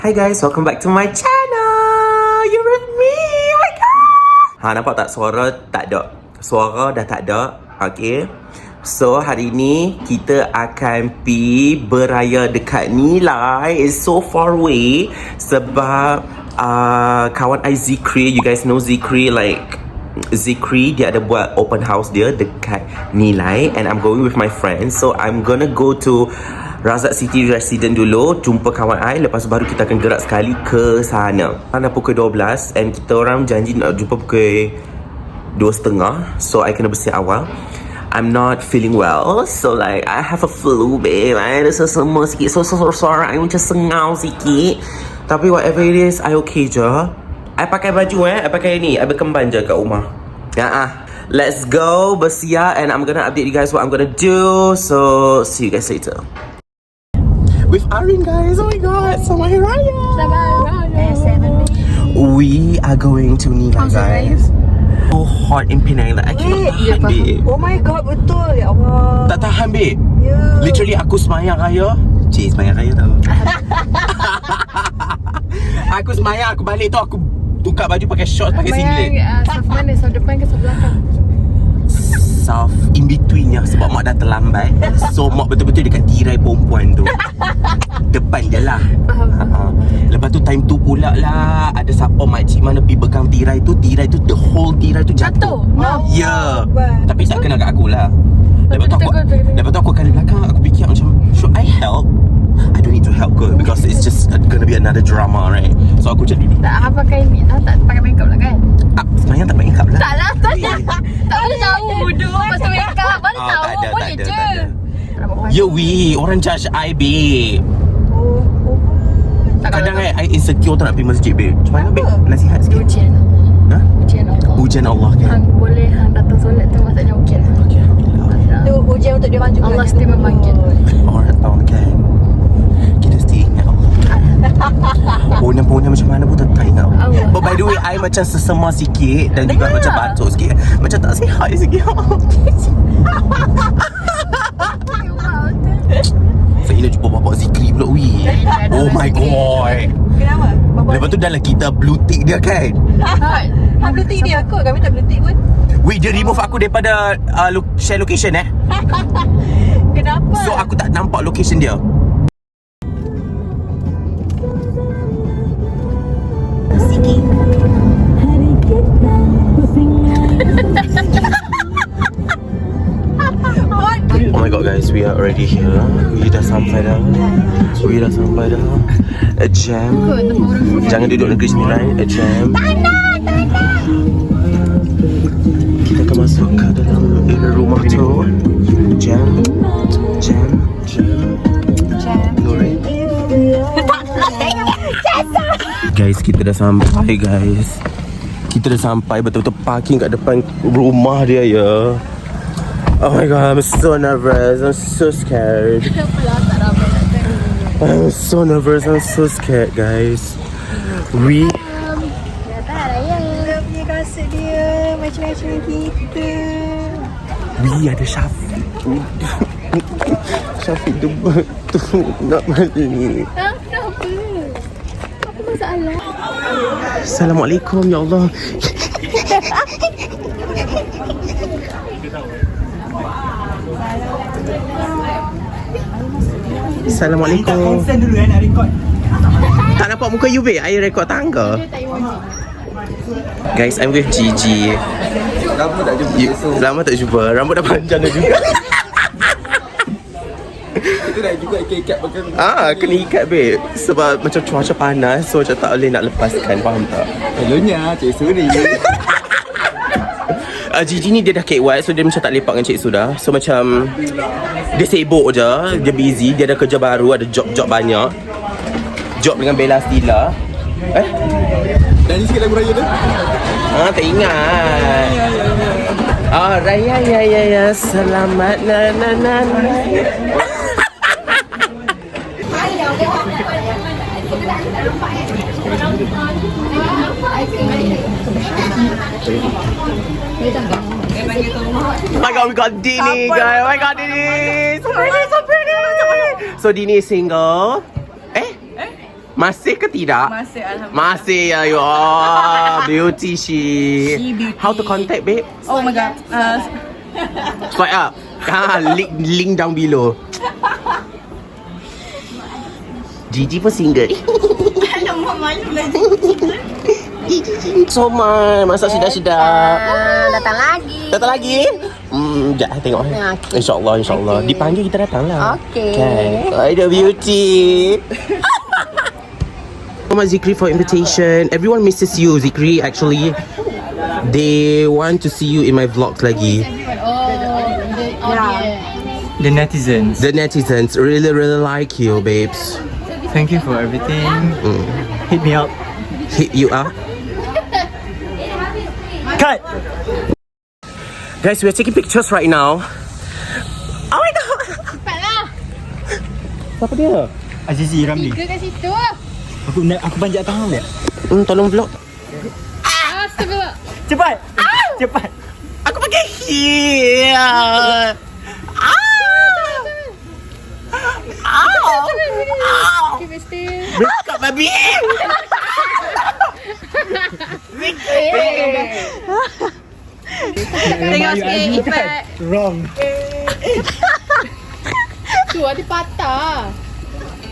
Hi guys, welcome back to my channel. You're with me. Oh my god. Nampak tak suara tak ada. Suara dah tak ada. Okay. So hari ni kita akan pi beraya dekat Nilai. It's so far away sebab kawan I Zikri, you guys know Zikri, like Zikri dia ada buat open house dia dekat Nilai, and I'm going with my friends. So I'm gonna go to Razak City Resident dulu, jumpa kawan I, lepas baru kita akan gerak sekali ke sana. Dah pukul 12 and kita orang janji nak jumpa pukul 2.30. So I kena bersiap awal. I'm not feeling well, so like I have a flu, babe. I ada sesama sikit, so suara I macam sengau sikit. Tapi whatever it is, I okay je. I pakai baju I pakai ni, I berkemban je kat rumah. Let's go bersiap, and I'm gonna update you guys what I'm gonna do. So see you guys later. With Arin, guys. Oh my god, Selamat Hari Raya. Selamat Hari Raya. We are going to Nilai, guys. So hot in Penang that I cannot tahan, babe. Oh my god, betul. Ya Allah. Tak tahan, babe. Yeah. Literally aku semayang raya. Cik, semayang raya tau. Aku semayang, aku balik tu aku tukar baju pakai shorts, pakai singlet. Saf mana? Saf depan ke saf belakang? South in betweennya sebab mak dah terlambat. So mak betul-betul dekat tirai perempuan tu. Depan je lah. Lepas tu time tu pula lah ada siapa makcik mana pergi pegang tirai tu the whole tirai tu jatuh. Ya. Tapi tak kena kat aku lah. Lepas tu aku kali belakang, aku fikir macam, should I help? I don't need to help ke, because it's just gonna be another drama, right? So aku jadi duduk. Tak pakai ni, tak pakai makeup lah kan? Sebenarnya tak pakai makeup lah. Tak lah, tak boleh tahu duduk pasal makeup. Mana tahu, boleh je. Ya weh, orang judge I, babe. Kadang I insecure tu nak pergi masjid, babe. Macam mana, babe? Nasihat sikit. Ujian Allah. Ha? Ujian Allah. Ujian Allah kan? Hang boleh hang datang solat tu maksudnya ujian. Okay, Alhamdulillah. Tu ujian untuk dia manjur. Allah mesti memanggil. Orang tahu kan. Kita mesti ingat Allah. Pona-pona macam mana pun tetap ingat Allah. But by the way, I macam sesema sikit dan juga macam batuk sikit. Macam tak sihat sikit. Saya nak jumpa bapak Zikri pula, weh. Oh my god. Kenapa? Lepas tu dalam kita blue tick dia kan. Blue tick dia kot, kami tak blue tick pun. Weh, dia remove aku daripada share location Kenapa? So aku tak nampak location dia. Oh my god, guys, we are already here. We dah sampai dah. A jam. Jangan duduk Negeri Sembilan. A jam. Kita akan masuk ke dalam rumah tu. Jam. Nuri. Guys, kita dah sampai, guys. Kita dah sampai betul-betul parking kat depan rumah dia, ya. Oh my god, I'm so nervous. I'm so scared. I'm so nervous. I'm so scared, guys. We Dia punya kasut dia macam-macam kita. We ada Syafiq. Syafiq tu betul nak mati. Kenapa? Apa masalah? Assalamualaikum, ya Allah. Assalamualaikum. Consent dulu nak record. Tak nampak muka you, babe. I record tangga. Guys, I'm with Gigi. Lama tak jumpa. Rambut dah panjang dah juga. Kita nak juga ikat pakai. Kena ikat, babe. Sebab macam cuaca panas, so macam tak boleh nak lepaskan. Faham tak? Hellonya Cik Suri. Gigi ni dia dah KY, so dia macam tak lepak dengan Cik Sudah. So macam dia sibuk je, dia busy, dia ada kerja baru, ada job banyak. Job dengan Bella Stila. Nyanyi sikit lagu raya tu. Tak ingat. Raya ya selamat na. Oh my god, we got Dini, guys. Oh my god, Dini. So pretty. So Dini is single. Masih ke tidak? Masih, alhamdulillah. Masih ya. Oh, beauty she. beauty. How to contact, babe? Oh my god. Swipe up. Link down below. Gigi pun single. So man, masak sedap-sedap. Datang lagi. Datang lagi? Sekejap tengok. Okay. InsyaAllah. Okay. Dipanggil kita datang lah. Okay. Kan? I the beauty. So much Zikri for invitation. Everyone misses you, Zikri. Actually, they want to see you in my vlogs lagi. The netizens. The netizens really like you, babes. Thank you for everything. Hit me up. Hit you up. Cut. Guys, we're taking pictures right now. Oh my god. Cepatlah. Siapa dia? Azizi Ramli. Tiga kat situ. Aku panjat tangan dia. Tolong vlog. Astagfirullah. Cepat. Cepat. Aku pakai heel. Keep it still. Break up, baby. Tengok sikit Ifat. Wrong. Tu ada patah.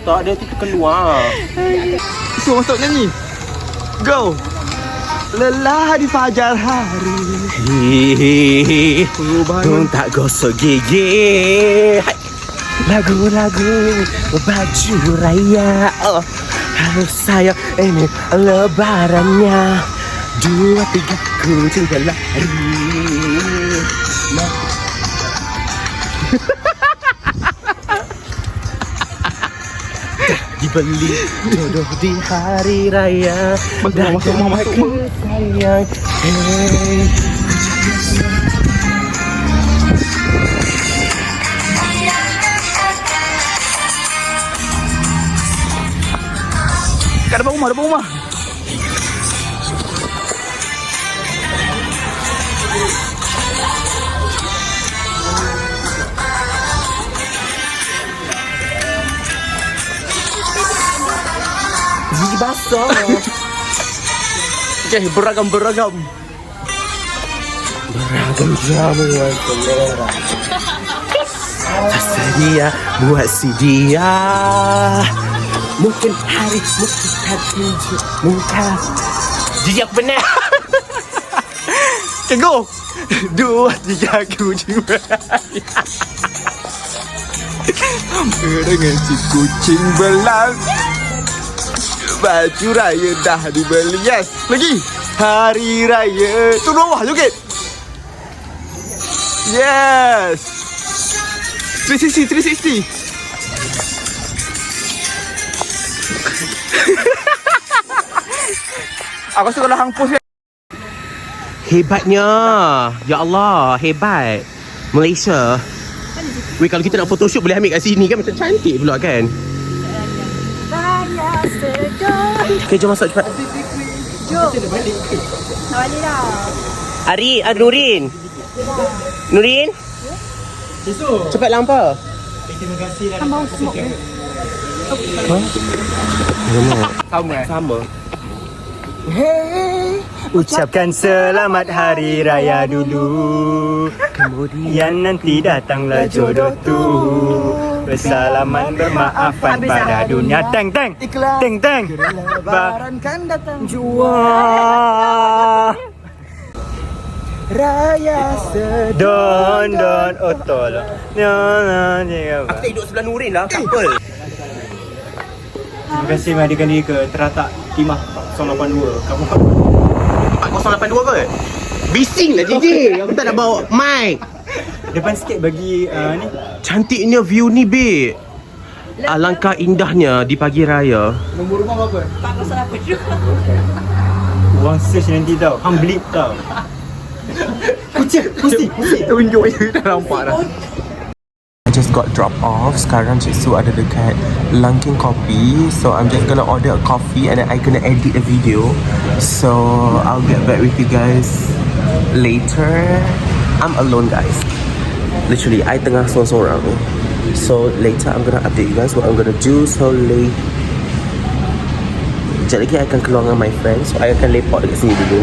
Tak ada tu keluar. So masuk nyanyi. Go. Lelah di fajar hari. Hihihi. Tak gosok gigi. Hai. Lagu-lagu baju raya. Oh, harus saya ini lebarannya. 2, 3 kucing berlari. Dibeli jodoh di hari raya. Masuk. Sayang. Hey. Kat depan rumah. Gigi basah. Okay, beragam. Beragam jamuan selera. Tersedia buat si dia. Mungkin hari mungkin tunjuk muka. Gigi aku benar. Okay, go. 2, 3 kucing berlari. Dengan si kucing berlari. Baju raya dah dibeli. Yes. Lagi. Hari raya. Tu bawah joget. Yes. 360. Aku rasa kalau hang post Hebatnya. Ya Allah, hebat. Malaysia. Weh, kalau kita nak photoshoot boleh ambil kat sini kan, macam cantik pula kan. Okay, jom masuk cepat. Jom. Nak balik dah. Ari, Nurin. Cepat lampa. terima kasih dah. Mau smoke. Sama. Hey, ucapkan selamat hari raya dulu. Kemudian nanti datanglah jodoh tu. Bersalaman bermaafan pada dunia. Teng. Lebaran kan datang Jua Raya sedon oh tolong. Aku tak duduk sebelah Nurin lah, couple. Terima kasih menghadirkan diri ke Teratak Timah 082. Kamu 4082 ke? Bising lah JJ. Aku tak nak bawa mic. depan sikit bagi ni. Cantiknya view ni, babe. Alangkah indahnya di pagi raya. Nombor rumah berapa? 408. Orang search nanti tau. Hang blip tau. Pusing. Tunjuk je dah nampak dah. I just got drop off. Sekarang Cik Su ada dekat Langking Coffee. So I'm just gonna order a coffee and then I gonna edit a video. So I'll get back with you guys later. I'm alone, guys. Literally, I tengah sorang-sorang. So later I'm gonna update you guys what I'm gonna do. So late. Sekejap lagi I akan keluar dengan my friends. So I akan lepak dekat sini dulu.